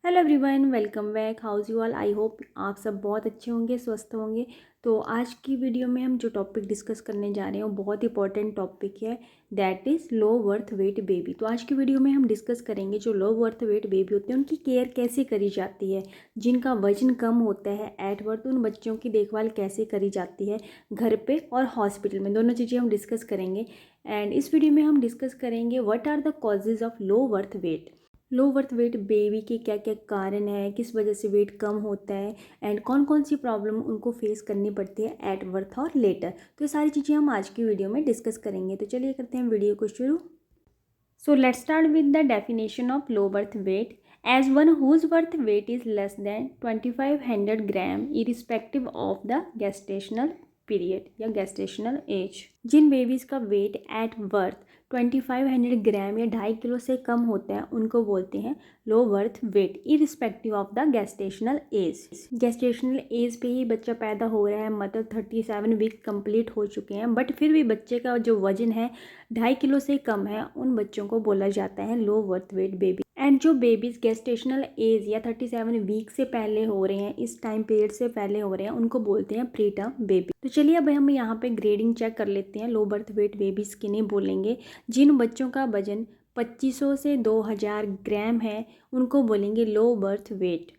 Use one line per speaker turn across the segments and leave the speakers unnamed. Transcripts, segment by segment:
Hello everyone, welcome back. House you all. I hope आप सब बहुत अच्छे होंगे, स्वस्थ होंगे। तो आज की वीडियो में हम जो टॉपिक डिस्कस करने जा रहे हैं वो बहुत इंपॉर्टेंट टॉपिक है, that is low birth weight baby. तो आज की वीडियो में हम डिस्कस करेंगे जो लो बर्थ वेट बेबी होते हैं उनकी केयर कैसे करी जाती है, जिनका वजन कम होता है एट बर्थ उन बच्चों की देखभाल कैसे करी जाती है घर पे और हॉस्पिटल में, दोनों चीज़ें हम डिस्कस करेंगे। एंड इस वीडियो में हम डिस्कस करेंगे what are the causes of low birth weight. Low birth weight baby के क्या क्या कारण है, किस वजह से वेट कम होता है एंड कौन कौन सी प्रॉब्लम उनको फेस करनी पड़ती है एट बर्थ और लेटर। तो ये सारी चीज़ें हम आज की वीडियो में डिस्कस करेंगे। तो चलिए करते हैं वीडियो को शुरू। So let's start with the definition of low birth weight as one whose birth weight is less than 2500 gram irrespective of the gestational period या गेस्टेशनल एज। जिन बेबीज़ का वेट एट बर्थ 2500 ग्राम या 2.5 kilo से कम होता है उनको बोलते हैं लो birth wait irrespective of the gestational age. Gestational age पे ही बच्चा पैदा हो रहा है, मतलब 37 वीक कंप्लीट हो चुके हैं, बट फिर भी बच्चे का जो वजन है 2.5 किलो से कम है, उन बच्चों को बोला जाता है low birth weight baby. And जो बेबीज़ गेस्टेशनल एज या 37 वीक से पहले हो रहे हैं, इस टाइम पीरियड से पहले हो रहे हैं, उनको बोलते हैं प्री टर्म बेबी। तो चलिए अब हम यहाँ पे ग्रेडिंग चेक कर लेते हैं। लो बर्थ वेट बेबीज़ किन्हें बोलेंगे? जिन बच्चों का वजन 2500 से 2000 ग्राम है उनको बोलेंगे लो बर्थ वेट,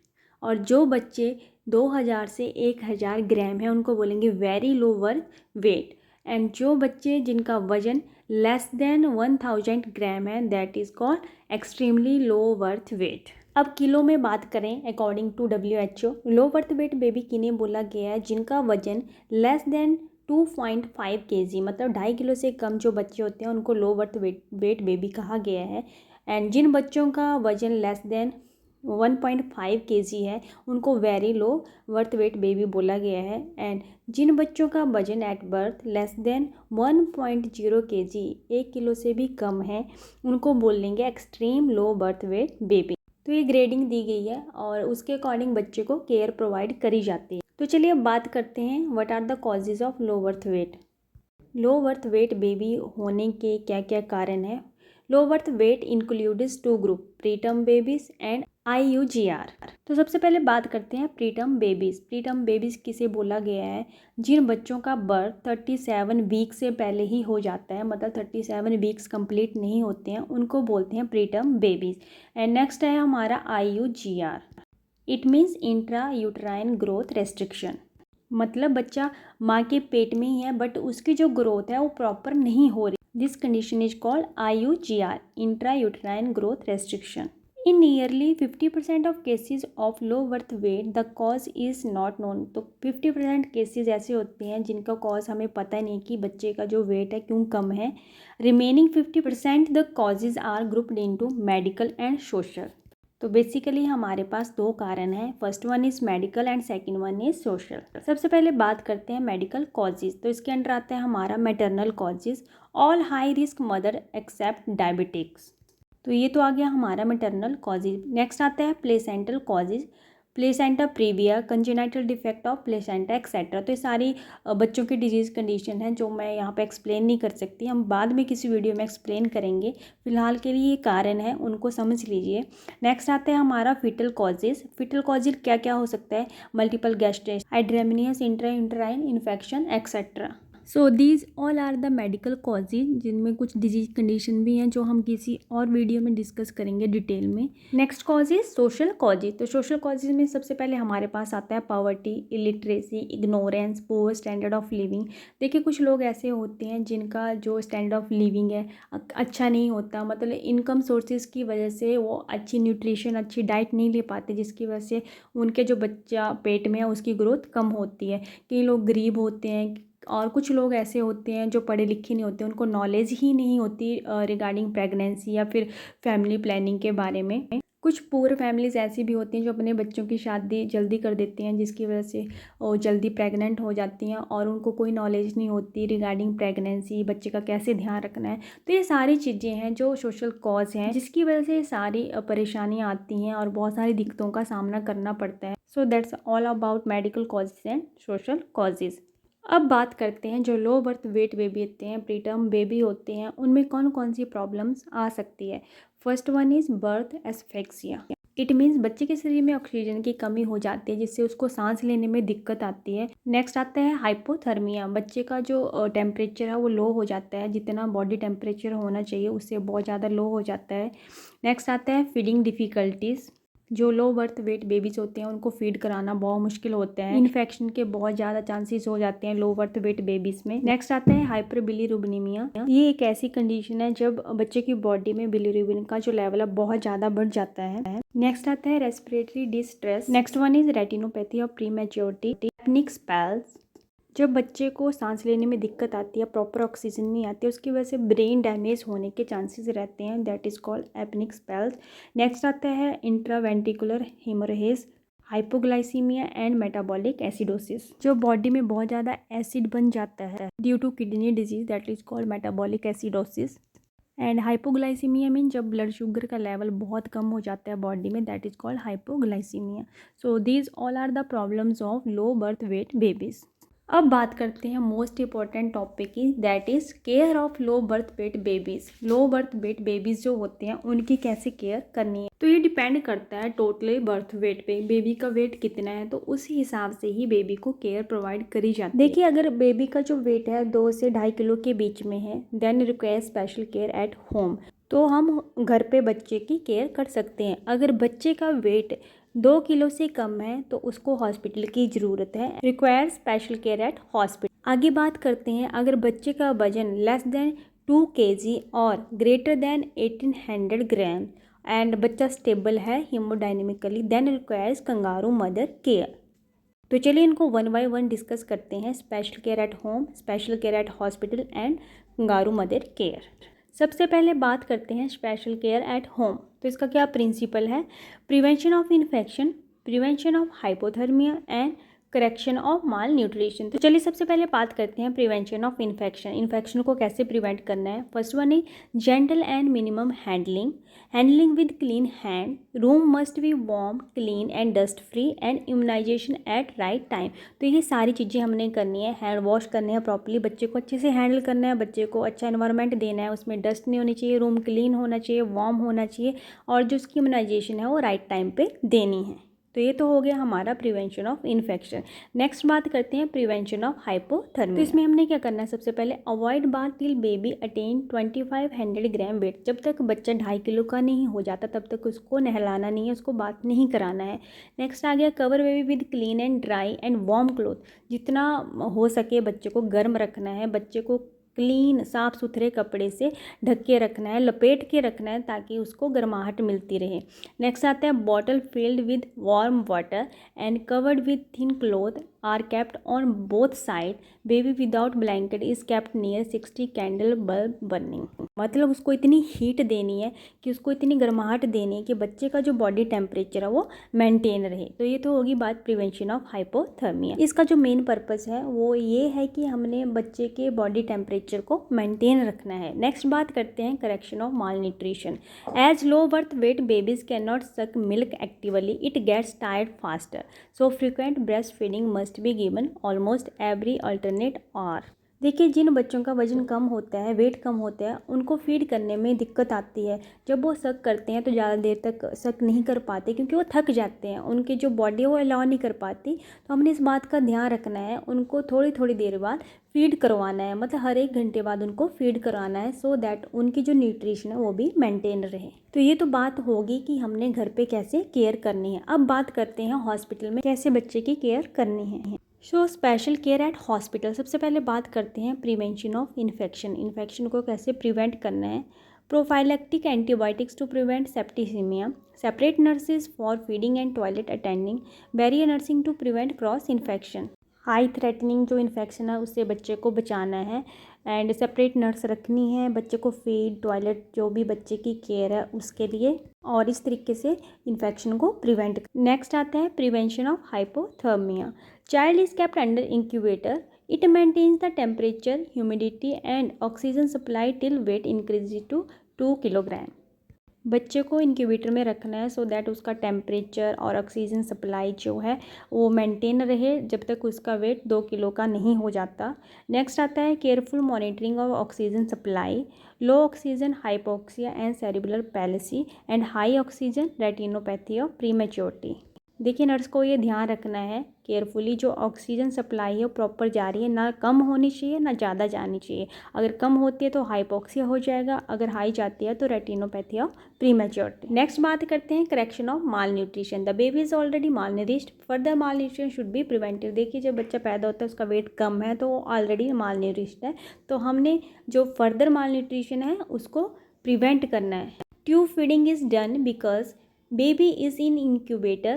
और जो बच्चे 2000 से 1000 ग्राम है उनको बोलेंगे very low birth weight. And जो बच्चे जिनका वजन लेस देन 1000 ग्राम है that is called extremely low birth weight. अब किलो में बात करें, according to WHO low birth weight baby किन्हें बोला गया है? जिनका वजन लेस देन 2.5 kg, मतलब 2.5 किलो से कम जो बच्चे होते हैं उनको लो बर्थ वेट बेबी कहा गया है। एंड जिन बच्चों का वजन लेस देन 1.5 kg है उनको very low birth weight baby बोला गया है। एंड जिन बच्चों का वजन at birth less than 1.0 kg, 1 kilo से भी कम है, उनको बोलेंगे extreme low birth weight baby. तो ये ग्रेडिंग दी गई है और उसके अकॉर्डिंग बच्चे को केयर प्रोवाइड करी जाती है। तो चलिए अब बात करते हैं what are the causes of low birth weight. Low birth weight baby होने के क्या क्या कारण है? Low birth weight includes 2 group, preterm babies and IUGR। तो सबसे पहले बात करते हैं प्रीटर्म बेबीज़। प्रीटर्म बेबीज़ किसे बोला गया है? जिन बच्चों का बर्थ 37 वीक से पहले ही हो जाता है, मतलब 37 वीक्स कंप्लीट नहीं होते हैं, उनको बोलते हैं प्रीटर्म बेबीज़। एंड नेक्स्ट है हमारा IUGR, it means intra uterine growth restriction, मतलब बच्चा माँ के पेट में ही है बट उसकी जो ग्रोथ है वो प्रॉपर नहीं हो रही। This condition is called IUGR, intra uterine growth restriction. In nearly 50% of cases of low birth wait the cause is not known. तो 50% केसेस ऐसे होते हैं जिनका कॉज हमें पता नहीं कि बच्चे का जो वेट है क्यों कम है। Remaining 50% the causes are grouped into medical and social. तो बेसिकली हमारे पास 2 कारण हैं, first one is medical and second one is social. सबसे पहले बात करते हैं मेडिकल कॉजेज़। तो इसके अंडर आता है हमारा maternal causes, all high risk mother except diabetics. तो ये तो आ गया हमारा मैटरनल कॉजेज। नेक्स्ट आता है placental causes, placenta previa, congenital defect of placenta etcetera. तो ये सारी बच्चों की डिजीज़ कंडीशन है जो मैं यहाँ पे एक्सप्लेन नहीं कर सकती, हम बाद में किसी वीडियो में एक्सप्लेन करेंगे। फिलहाल के लिए ये कारण है, उनको समझ लीजिए। नेक्स्ट आता है हमारा फीटल कॉजेज। फीटल कॉजेज क्या क्या हो सकता है? Multiple gestation, hydramnios intra uterine infection etcetera. So these all are the medical causes, जिनमें कुछ डिजीज कंडीशन भी हैं जो हम किसी और वीडियो में डिस्कस करेंगे डिटेल में। Next cause is social causes. तो सोशल कॉजेज में सबसे पहले हमारे पास आता है poverty, illiteracy, ignorance, poor standard of living. देखिए कुछ लोग ऐसे होते हैं जिनका जो स्टैंडर्ड ऑफ लिविंग है अच्छा नहीं होता, मतलब इनकम सोर्सेज की वजह से वो अच्छी न्यूट्रिशन, अच्छी डाइट नहीं ले पाते, जिसकी वजह से उनके जो बच्चा पेट में है उसकी ग्रोथ कम होती है। कई लोग गरीब होते हैं और कुछ लोग ऐसे होते हैं जो पढ़े लिखे नहीं होते, उनको नॉलेज ही नहीं होती रिगार्डिंग प्रेगनेंसी या फिर फैमिली प्लानिंग के बारे में। कुछ पुअर फैमिलीज़ ऐसी भी होती हैं जो अपने बच्चों की शादी जल्दी कर देती हैं, जिसकी वजह से वो जल्दी प्रेग्नेंट हो जाती हैं और उनको कोई नॉलेज नहीं होती रिगार्डिंग प्रेगनेंसी, बच्चे का कैसे ध्यान रखना है। तो ये सारी चीज़ें हैं जो सोशल कॉज हैं, जिसकी वजह से सारी परेशानियाँ आती हैं और बहुत सारी दिक्कतों का सामना करना पड़ता है। So that's all about medical causes and social causes. अब बात करते हैं जो लो बर्थ वेट बेबी होते हैं, प्रीटर्म बेबी होते हैं, उनमें कौन कौन सी प्रॉब्लम्स आ सकती है। First one is birth asphyxia. It means बच्चे के शरीर में ऑक्सीजन की कमी हो जाती है जिससे उसको सांस लेने में दिक्कत आती है। नेक्स्ट आता है हाइपोथर्मिया। बच्चे का जो टेम्परेचर है वो लो हो जाता है, जितना बॉडी टेम्परेचर होना चाहिए उससे बहुत ज़्यादा लो हो जाता है। नेक्स्ट आता है फीडिंग डिफ़िकल्टीज़। जो लो बर्थ वेट बेबीज़ होते हैं उनको फीड कराना बहुत मुश्किल होता है। इन्फेक्शन के बहुत ज़्यादा चांसेस हो जाते हैं लो बर्थ वेट बेबीज़ में। नेक्स्ट आता है हाइपर बिलीरुबिनीमिया। ये एक ऐसी कंडीशन है जब बच्चे की बॉडी में बिलीरुबिन का जो लेवल है बहुत ज़्यादा बढ़ जाता है। नेक्स्ट आता है respiratory distress. Next one is retinopathy of prematurity, apneic spells. जब बच्चे को सांस लेने में दिक्कत आती है, प्रॉपर ऑक्सीजन नहीं आती, उसकी वजह से ब्रेन डैमेज होने के चांसेस रहते हैं, that is called apneic spells. Next आता है intraventricular haemorrhage, hypoglycaemia and metabolic acidosis. जो बॉडी में बहुत ज़्यादा एसिड बन जाता है due to kidney disease, that is called metabolic acidosis. And hypoglycaemia mean जब ब्लड शुगर का लेवल बहुत कम हो जाता है बॉडी में, that is called hypoglycaemia. So these all are the problems of low birth weight babies. अब बात करते हैं मोस्ट इंपॉर्टेंट टॉपिक की, that is care of low birth weight babies. Low birth weight babies जो होते हैं उनकी कैसे केयर करनी है, तो ये डिपेंड करता है टोटली बर्थ वेट पे। बेबी का वेट कितना है तो उसी हिसाब से ही बेबी को केयर प्रोवाइड करी जाती है। देखिए, अगर बेबी का जो वेट है 2 से 2.5 किलो के बीच में है, then require special care at home, तो हम घर पे बच्चे की केयर कर सकते हैं। अगर बच्चे का वेट 2 किलो से कम है तो उसको हॉस्पिटल की ज़रूरत है, require special care at hospital. आगे बात करते हैं, अगर बच्चे का वजन लेस देन 2 kg और ग्रेटर देन 1800 ग्राम एंड बच्चा स्टेबल है haemodynamically, then requires kangaroo mother care. तो चलिए इनको वन बाय वन डिस्कस करते हैं, special care at home, special care at hospital and kangaroo mother care. सबसे पहले बात करते हैं स्पेशल केयर एट होम। तो इसका क्या प्रिंसिपल है? Prevention of infection, prevention of hypothermia and correction of mall nutrition. तो चलिए सबसे पहले बात करते हैं प्रिवेंशन ऑफ इन्फेक्शन। इन्फेक्शन को कैसे प्रिवेंट करना है? First one is gentle and minimum handling, handling with clean hand, room must be warm, clean and dust free and immunisation at right time. तो ये सारी चीज़ें हमने करनी है, हैंड वॉश करने हैं प्रॉपर्ली, बच्चे को अच्छे से हैंडल करना है, बच्चे को अच्छा एनवायरनमेंट देना है, उसमें डस्ट नहीं होनी चाहिए, रूम क्लीन होना चाहिए, वार्म होना चाहिए, और जो उसकी इम्यूनाइजेशन है वो राइट टाइम पे देनी है। तो ये तो हो गया हमारा प्रिवेंशन ऑफ इन्फेक्शन। नेक्स्ट बात करते हैं प्रिवेंशन ऑफ हाइपोथर्मिया। तो इसमें हमने क्या करना है? सबसे पहले avoid bath till baby attain 2500 gram weight. जब तक बच्चा 2.5 किलो का नहीं हो जाता तब तक उसको नहलाना नहीं है, उसको बात नहीं कराना है। नेक्स्ट आ गया cover baby with clean and dry and warm cloth. जितना हो सके बच्चे को गर्म रखना है, बच्चे को क्लीन साफ़ सुथरे कपड़े से ढक के रखना है, लपेट के रखना है ताकि उसको गर्माहट मिलती रहे। नेक्स्ट आता है bottle filled with warm water and covered with thin cloth are kept on both side. Baby without blanket is kept near 60 candle bulb burning. मतलब उसको इतनी हीट देनी है कि उसको इतनी गर्माहट देनी है कि बच्चे का जो बॉडी टेम्परेचर है वो मेंटेन रहे। तो ये तो होगी बात प्रिवेंशन ऑफ हाइपोथर्मिया। इसका जो मेन पर्पस है वो ये है कि हमने बच्चे के बॉडी टेम्परेचर को मेंटेन रखना है। नेक्स्ट बात करते हैं correction of malnutrition. As low birth weight babies can not suck milk actively, it gets tired faster, so frequent breast feeding must be given almost every alternate hour. देखिए, जिन बच्चों का वजन कम होता है, वेट कम होता है, उनको फीड करने में दिक्कत आती है। जब वो सक करते हैं तो ज़्यादा देर तक सक नहीं कर पाते क्योंकि वो थक जाते हैं, उनकी जो बॉडी है वो अलाउ नहीं कर पाती। तो हमने इस बात का ध्यान रखना है, उनको थोड़ी थोड़ी देर बाद फीड करवाना है, मतलब हर 1 घंटे बाद उनको फीड करवाना है, सो दैट उनकी जो न्यूट्रिशन है वो भी मेंटेन रहे। तो ये तो बात होगी कि हमने घर पे कैसे केयर करनी है। अब बात करते हैं हॉस्पिटल में कैसे बच्चे की केयर करनी है। So special care at hospital. सबसे पहले बात करते हैं प्रिवेंशन ऑफ इन्फेक्शन। इन्फेक्शन को कैसे प्रिवेंट करना है। Prophylactic antibiotics to prevent septicaemia, separate nurses for feeding and toilet attending, barrier nursing to prevent cross infection. High threatening जो इन्फेक्शन है उससे बच्चे को बचाना है एंड सेपरेट नर्स रखनी है बच्चे को फीड, टॉयलेट, जो भी बच्चे की केयर है उसके लिए, और इस तरीके से इन्फेक्शन को प्रिवेंट। नेक्स्ट आता है prevention of hypothermia. Child is kept under incubator, it maintains the temperature, humidity and oxygen supply till weight increase to 2 kilogram. बच्चे को इंक्यूबेटर में रखना है सो दैट उसका टेम्परेचर और ऑक्सीजन सप्लाई जो है वो मेंटेन रहे जब तक उसका वेट 2 किलो का नहीं हो जाता। नेक्स्ट आता है careful monitoring of oxygen supply, low oxygen hypoxia and cerebral policy and high oxygen retinopathy of prematurity. देखिए नर्स को ये ध्यान रखना है केयरफुली जो ऑक्सीजन सप्लाई है वो प्रॉपर जा रही है, ना कम होनी चाहिए ना ज़्यादा जानी चाहिए। अगर कम होती है तो हाइपोक्सिया हो जाएगा, अगर हाई जाती है तो रेटिनोपैथी ऑफ प्रीमेच्योरिटी। नेक्स्ट बात करते हैं correction of malnutrition. The baby is already malnourished, further malnutrition should be prevented. देखिए जब बच्चा पैदा होता है उसका वेट कम है तो वो ऑलरेडी माल न्यूरिश्ड है, तो हमने जो फर्दर माल न्यूट्रिशन है उसको प्रिवेंट करना है। Tube feeding is done because baby is in incubator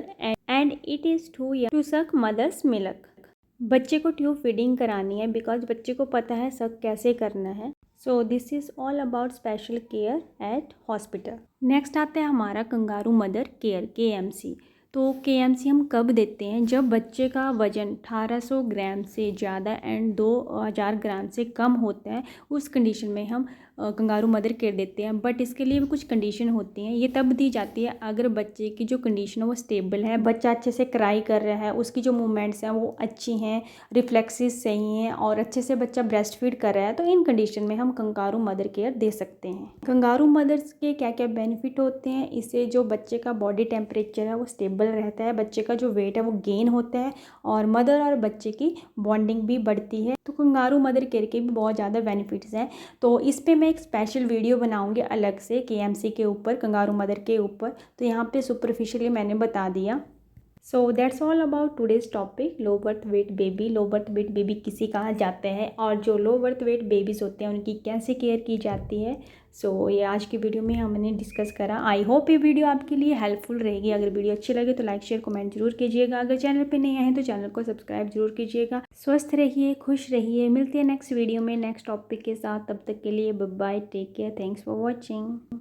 and it is too young to suck mother's milk। बच्चे को ट्यूब फीडिंग करानी है बिकॉज बच्चे को पता है सक कैसे करना है। So this is all about special care at hospital. Next आता है हमारा कंगारू मदर केयर KMC। तो KMC हम कब देते हैं? जब बच्चे का वज़न 1800 ग्राम से ज़्यादा एंड 2000 ग्राम से कम होता है, उस कंडीशन में हम कंगारू मदर केयर देते हैं। बट इसके लिए भी कुछ कंडीशन होती हैं। ये तब दी जाती है अगर बच्चे की जो कंडीशन है वो स्टेबल है, बच्चा अच्छे से क्राई कर रहा है, उसकी जो मूवमेंट्स हैं वो अच्छी हैं, रिफ्लेक्सेस सही हैं और अच्छे से बच्चा ब्रेस्ट फीड कर रहा है, तो इन कंडीशन में हम कंगारू मदर केयर दे सकते हैं। कंगारू मदर्स के क्या क्या बेनिफिट होते हैं? इससे जो बच्चे का बॉडी टेम्परेचर है वो स्टेबल रहता है, बच्चे का जो वेट है वो गेन होता है और मदर और बच्चे की बॉन्डिंग भी बढ़ती है। तो कंगारू मदर केयर के भी बहुत ज़्यादा बेनिफिट्स हैं। तो इस पे मैं एक स्पेशल वीडियो बनाऊंगी अलग से KMC के ऊपर, कंगारू मदर के ऊपर। तो यहाँ पे सुपरफिशियली मैंने बता दिया। So that's all about today's topic, low birth weight baby. Low birth weight baby किसे कहा जाता है और जो लो बर्थ वेट बेबीज़ होते हैं उनकी कैसे केयर की जाती है। सो ये आज की वीडियो में हमने डिस्कस करा। आई होप ये वीडियो आपके लिए हेल्पफुल रहेगी। अगर वीडियो अच्छी लगे तो लाइक शेयर कमेंट जरूर कीजिएगा। अगर चैनल पे नहीं आए हैं तो चैनल को सब्सक्राइब जरूर कीजिएगा। स्वस्थ रहिए, खुश रहिए। मिलते हैं नेक्स्ट वीडियो में नेक्स्ट टॉपिक के साथ। तब तक के लिए bye bye, take care, thanks for watching.